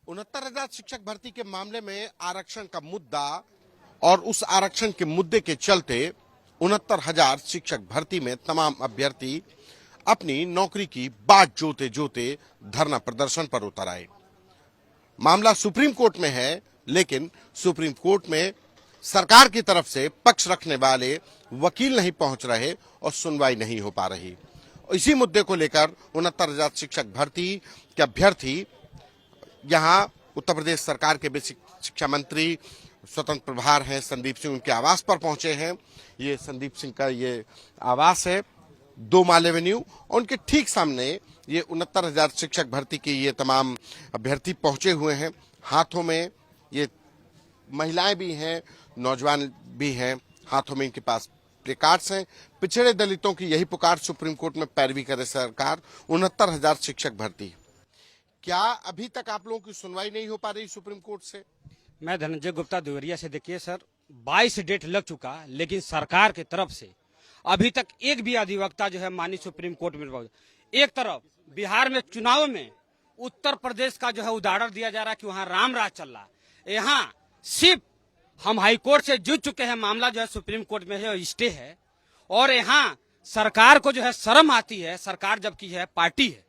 69,000 शिक्षक भर्ती के मामले में आरक्षण का मुद्दा और उस आरक्षण के मुद्दे के चलते 69,000 शिक्षक भर्ती में तमाम अभ्यर्थी अपनी नौकरी की बाट जोते जोते धरना प्रदर्शन पर उतर आए। मामला सुप्रीम कोर्ट में है, लेकिन सुप्रीम कोर्ट में सरकार की तरफ से पक्ष रखने वाले वकील नहीं पहुंच रहे और सुनवाई नहीं हो पा रही। इसी मुद्दे को लेकर 69,000 शिक्षक भर्ती के अभ्यर्थी यहां उत्तर प्रदेश सरकार के बेसिक शिक्षा मंत्री स्वतंत्र प्रभार हैं संदीप सिंह, उनके आवास पर पहुंचे हैं। ये संदीप सिंह का ये आवास है, 2 माल एवेन्यू, और उनके ठीक सामने ये 69,000 शिक्षक भर्ती के ये तमाम अभ्यर्थी पहुंचे हुए हैं। हाथों में ये महिलाएं भी हैं, नौजवान भी हैं, हाथों में इनके पास प्लेकार्ड्स हैं। पिछड़े दलितों की यही पुकार, सुप्रीम कोर्ट में पैरवी करे सरकार। 69,000 शिक्षक भर्ती, क्या अभी तक आप लोगों की सुनवाई नहीं हो पा रही सुप्रीम कोर्ट से? मैं धनंजय गुप्ता देवरिया से। देखिए सर, 22 डेट लग चुका, लेकिन सरकार की तरफ से अभी तक एक भी अधिवक्ता जो है माननीय सुप्रीम कोर्ट में। एक तरफ बिहार में चुनाव में उत्तर प्रदेश का जो है उदाहरण दिया जा रहा है कि वहां राम राज चल रहा है। यहाँ सिर्फ हम हाई कोर्ट से जुड़ चुके हैं, मामला जो है सुप्रीम कोर्ट में है, स्टे है। और यहाँ सरकार को जो है शर्म आती है, सरकार जबकि है पार्टी है,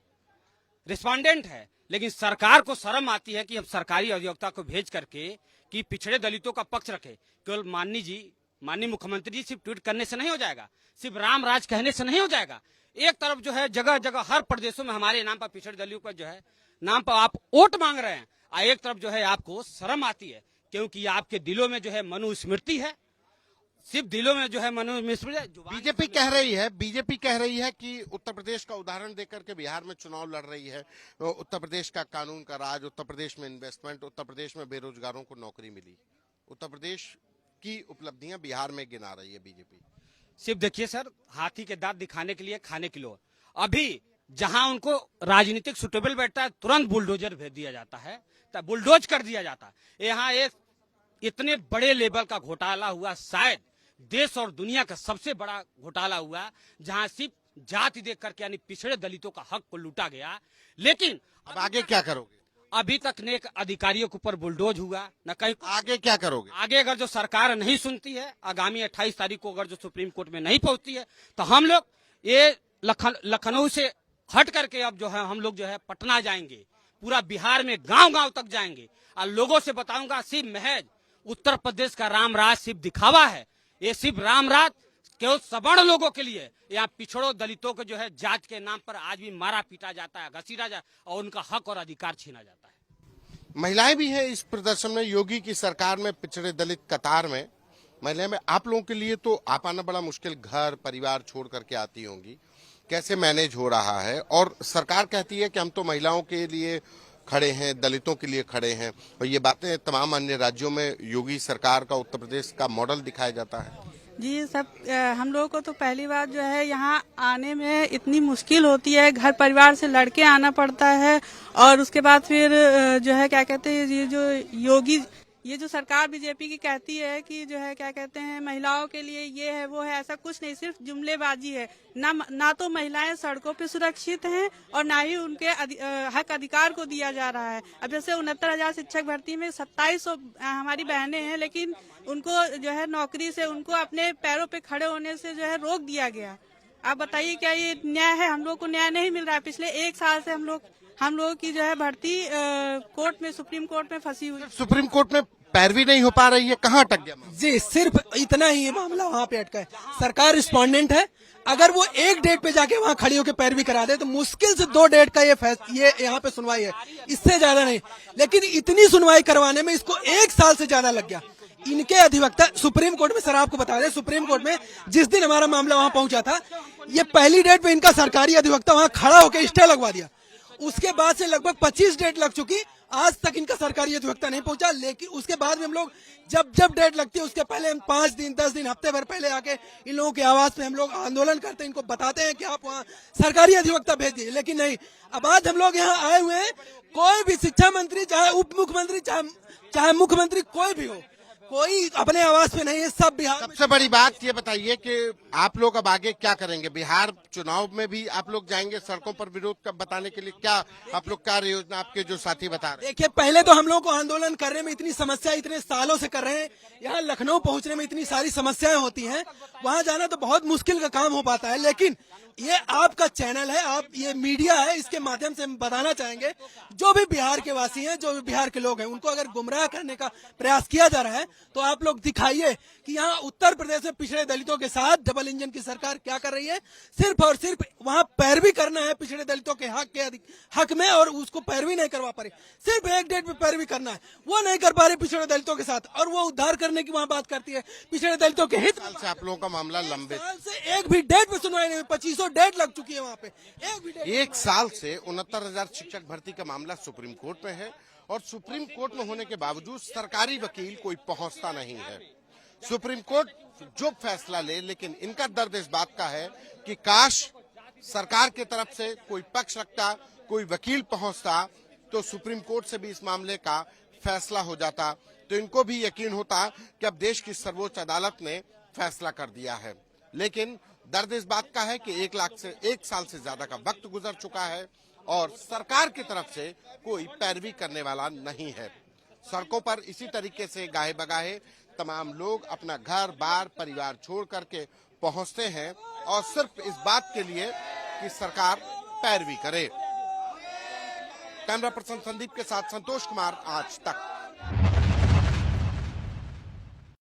रिस्पोंडेंट है, लेकिन सरकार को शर्म आती है कि हम सरकारी अधिवक्ता को भेज करके कि पिछड़े दलितों का पक्ष रखे। केवल माननीय मुख्यमंत्री जी सिर्फ ट्वीट करने से नहीं हो जाएगा, सिर्फ राम राज कहने से नहीं हो जाएगा। एक तरफ जो है जगह जगह हर प्रदेशों में हमारे नाम पर पिछड़े दलितों का जो है नाम पर आप वोट मांग रहे हैं, और एक तरफ जो है आपको शर्म आती है, क्योंकि आपके दिलों में जो है मनुस्मृति है, सिर्फ दिलों में जो है मनुस्मृति है। बीजेपी कह रही है कि उत्तर प्रदेश का उदाहरण देकर के बिहार में चुनाव लड़ रही है। उत्तर प्रदेश का कानून का राज, उत्तर प्रदेश में इन्वेस्टमेंट, उत्तर प्रदेश में बेरोजगारों को नौकरी मिली। उत्तर प्रदेश की उपलब्धियां बिहार में गिना रही है बीजेपी। सिर्फ देखिए सर, हाथी के दांत दिखाने के लिए खाने की लोग, अभी जहां उनको राजनीतिक सुटेबल बैठता है तुरंत बुलडोजर भेज दिया जाता है, बुलडोज कर दिया जाता है। यहाँ एक इतने बड़े लेवल का घोटाला हुआ, शायद देश और दुनिया का सबसे बड़ा घोटाला हुआ, जहां सिर्फ जाति देख करके यानी पिछड़े दलितों का हक को लूटा गया। लेकिन अब आगे क्या करोगे? अभी तक ने अधिकारियों के ऊपर बुलडोज हुआ न कहीं। आगे क्या करोगे? आगे अगर जो सरकार नहीं सुनती है, आगामी 28 तारीख को अगर जो सुप्रीम कोर्ट में नहीं पहुंचती है, तो हम लोग ये लखनऊ से हट करके अब जो है हम लोग जो है पटना जाएंगे, पूरा बिहार में गांव गांव तक जाएंगे और लोगों से बताऊंगा सिर्फ महज उत्तर प्रदेश का राम राज सिर्फ दिखावा है। ये सिर्फ राम राज केवल सवर्ण लोगों के लिए, यहाँ पिछड़ों दलितों को जो है जात के नाम पर आज भी मारा पीटा जाता है, घसीटा जाता है और उनका हक और अधिकार छीना जाता है। महिलाएं भी हैं इस प्रदर्शन में। योगी की सरकार में पिछड़े दलित कतार में महिलाएं में। आप लोगों के लिए तो आ पाना बड़ा मुश्किल, घर परिवार छोड़ करके आती होंगी, कैसे मैनेज हो रहा है? और सरकार कहती है कि हम तो महिलाओं के लिए खड़े हैं, दलितों के लिए खड़े हैं, और ये बातें तमाम अन्य राज्यों में योगी सरकार का, उत्तर प्रदेश का मॉडल दिखाया जाता है। जी सब, हम लोगों को तो पहली बात जो है यहाँ आने में इतनी मुश्किल होती है, घर परिवार से लड़के आना पड़ता है, और उसके बाद फिर जो है क्या कहते हैं, ये जो सरकार बीजेपी की कहती है कि जो है क्या कहते हैं महिलाओं के लिए ये है वो है, ऐसा कुछ नहीं, सिर्फ जुमलेबाजी है। ना तो महिलाएं सड़कों पे सुरक्षित हैं और ना ही उनके हक अधिकार को दिया जा रहा है। अब जैसे 69,000 शिक्षक भर्ती में 2700 हमारी बहनें हैं, लेकिन उनको जो है नौकरी से, उनको अपने पैरों पे खड़े होने से जो है रोक दिया गया। आप बताइए क्या ये न्याय है? हम लोग को न्याय नहीं मिल रहा है। पिछले 1 साल से हम लोगों की जो है भर्ती कोर्ट में, सुप्रीम कोर्ट में फंसी हुई। सुप्रीम कोर्ट में पैरवी नहीं हो पा रही है, कहाँ अटक गया? जी सिर्फ इतना ही मामला वहाँ पे अटका है। सरकार रिस्पोंडेंट है, अगर वो एक डेट पे जाके वहाँ खड़ी होकर पैरवी करा दे तो मुश्किल से 2 डेट का ये यहाँ पे सुनवाई है, इससे ज्यादा नहीं। लेकिन इतनी सुनवाई करवाने में इसको 1 साल से ज्यादा लग गया। इनके अधिवक्ता सुप्रीम कोर्ट में, सर आपको बता दें, सुप्रीम कोर्ट में जिस दिन हमारा मामला वहाँ पहुंचा था, ये पहली डेट पे इनका सरकारी अधिवक्ता वहाँ खड़ा होकर स्टे लगवा दिया। उसके बाद से लगभग 25 डेट लग चुकी, आज तक इनका सरकारी अधिवक्ता नहीं पहुंचा। लेकिन उसके बाद में हम लोग जब डेट लगती है उसके पहले हम 5 दिन 10 दिन हफ्ते भर पहले आके इन लोगों के आवाज पे हम लोग आंदोलन करते हैं, इनको बताते हैं कि आप वहाँ सरकारी अधिवक्ता भेज दिए, लेकिन नहीं। अब आज हम लोग यहाँ आए हुए हैं, कोई भी शिक्षा मंत्री, चाहे उप मुख्यमंत्री, चाहे मुख्यमंत्री, कोई भी हो, कोई अपने आवाज पे नहीं है, सब बिहार में। सबसे बड़ी बात ये बताइए कि आप लोग अब आगे क्या करेंगे? बिहार चुनाव में भी आप लोग जाएंगे सड़कों पर विरोध का बताने के लिए? क्या आप लोग कार्य योजना आपके जो साथी बता रहे हैं? देखिए, पहले तो हम लोगों को आंदोलन करने में इतनी समस्या इतने सालों से कर रहे हैं, यहाँ लखनऊ पहुंचने में इतनी सारी समस्याएं होती हैं, वहां जाना तो बहुत मुश्किल का काम हो पाता है। लेकिन ये आपका चैनल है, आप ये मीडिया है, इसके माध्यम से हम बताना चाहेंगे जो भी बिहार के वासी हैं, जो भी बिहार के लोग हैं, उनको अगर गुमराह करने का प्रयास किया जा रहा है तो आप लोग दिखाइए कि यहाँ उत्तर प्रदेश में पिछड़े दलितों के साथ डबल इंजन की सरकार क्या कर रही है। सिर्फ और सिर्फ वहाँ पैरवी करना है पिछड़े दलितों के हक में, और उसको पैरवी नहीं करवा पा रही। सिर्फ एक डेट पे पैरवी करना है, वो नहीं कर पा रही पिछड़े दलितों के साथ, और वो उद्धार करने की वहाँ बात करती है पिछड़े दलितों के हित साल से आप लोगों का मामला लंबित, साल से एक भी डेट पे सुनवाई नहीं हुई। 2500 डेट लग चुकी है वहाँ पे, एक भी डेट। एक साल से 69,000 शिक्षक भर्ती का मामला सुप्रीम कोर्ट में है और सुप्रीम कोर्ट में होने के बावजूद सरकारी वकील कोई पहुंचता नहीं है। सुप्रीम कोर्ट जो फैसला ले, लेकिन इनका दर्द इस बात का है कि काश सरकार की तरफ से कोई पक्ष रखता, कोई वकील पहुंचता तो सुप्रीम कोर्ट से भी इस मामले का फैसला हो जाता, तो इनको भी यकीन होता कि अब देश की सर्वोच्च अदालत ने फैसला कर दिया है। लेकिन दर्द इस बात का है कि एक साल से ज्यादा का वक्त गुजर चुका है और सरकार की तरफ से कोई पैरवी करने वाला नहीं है। सड़कों पर इसी तरीके से गाहे बगाहे तमाम लोग अपना घर बार परिवार छोड़ करके पहुंचते हैं और सिर्फ इस बात के लिए कि सरकार पैरवी करे। कैमरा पर्सन संदीप के साथ संतोष कुमार, आज तक।